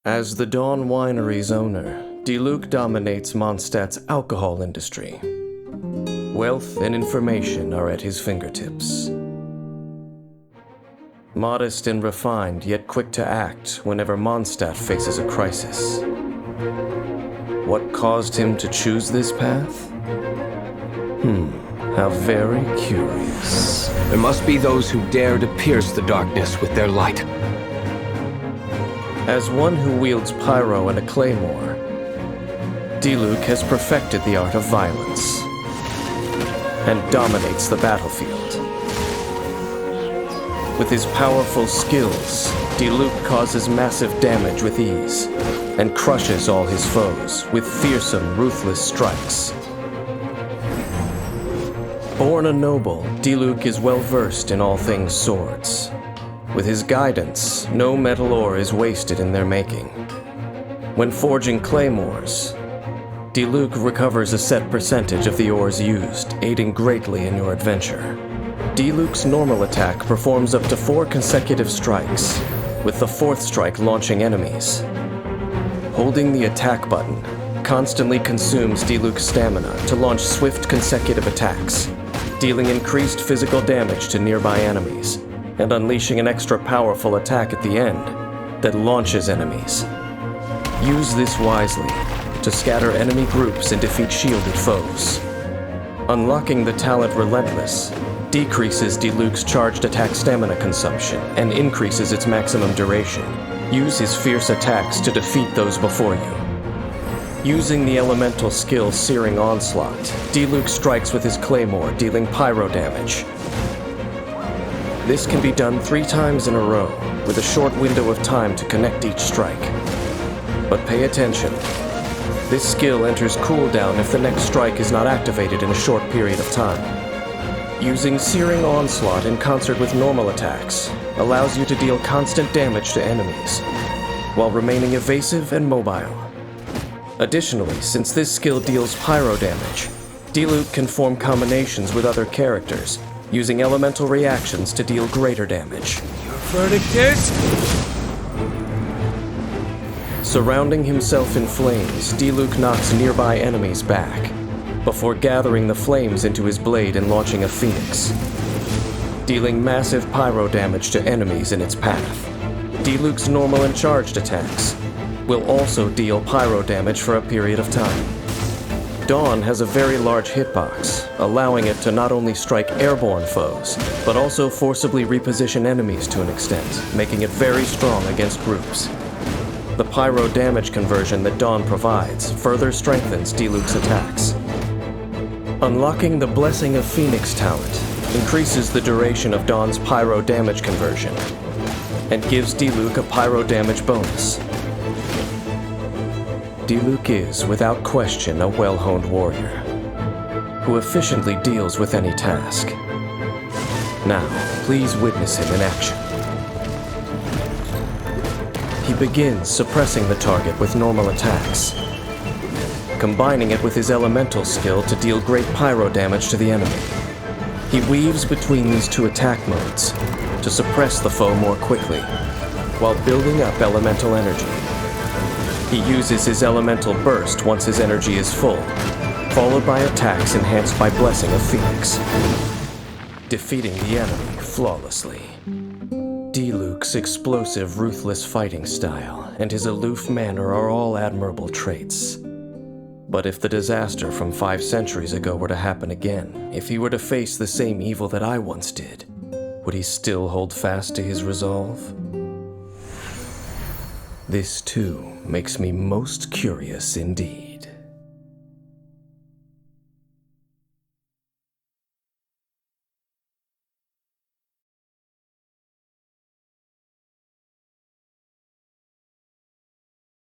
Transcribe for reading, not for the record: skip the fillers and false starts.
As the Dawn Winery's owner, Diluc dominates Mondstadt's alcohol industry. Wealth and information are at his fingertips. Modest and refined, yet quick to act whenever Mondstadt faces a crisis. What caused him to choose this path? How very curious. There must be those who dare to pierce the darkness with their light. As one who wields pyro and a claymore, Diluc has perfected the art of violence and dominates the battlefield. With his powerful skills, Diluc causes massive damage with ease and crushes all his foes with fearsome, ruthless strikes. Born a noble, Diluc is well versed in all things swords. With his guidance, no metal ore is wasted in their making. When forging claymores, Diluc recovers a set percentage of the ores used, aiding greatly in your adventure. Diluc's normal attack performs up to 4 consecutive strikes, with the 4th strike launching enemies. Holding the attack button constantly consumes Diluc's stamina to launch swift consecutive attacks, dealing increased physical damage to nearby enemies, and unleashing an extra powerful attack at the end that launches enemies. Use this wisely to scatter enemy groups and defeat shielded foes. Unlocking the talent Relentless decreases Diluc's charged attack stamina consumption and increases its maximum duration. Use his fierce attacks to defeat those before you. Using the elemental skill Searing Onslaught, Diluc strikes with his claymore, dealing pyro damage. This can be done 3 times in a row, with a short window of time to connect each strike. But pay attention. This skill enters cooldown if the next strike is not activated in a short period of time. Using Searing Onslaught in concert with normal attacks allows you to deal constant damage to enemies, while remaining evasive and mobile. Additionally, since this skill deals pyro damage, Diluc can form combinations with other characters, using elemental reactions to deal greater damage. Your verdict is? Surrounding himself in flames, Diluc knocks nearby enemies back, before gathering the flames into his blade and launching a phoenix, dealing massive pyro damage to enemies in its path. Diluc's normal and charged attacks will also deal pyro damage for a period of time. Dawn has a very large hitbox, allowing it to not only strike airborne foes, but also forcibly reposition enemies to an extent, making it very strong against groups. The pyro damage conversion that Dawn provides further strengthens Diluc's attacks. Unlocking the Blessing of Phoenix talent increases the duration of Dawn's pyro damage conversion, and gives Diluc a pyro damage bonus. Diluc is, without question, a well-honed warrior, who efficiently deals with any task. Now, please witness him in action. He begins suppressing the target with normal attacks, combining it with his elemental skill to deal great pyro damage to the enemy. He weaves between these 2 attack modes to suppress the foe more quickly, while building up elemental energy. He uses his elemental burst once his energy is full, followed by attacks enhanced by Blessing of Phoenix, defeating the enemy flawlessly. Diluc's explosive, ruthless fighting style and his aloof manner are all admirable traits. But if the disaster from 5 centuries ago were to happen again, if he were to face the same evil that I once did, would he still hold fast to his resolve? This, too, makes me most curious indeed.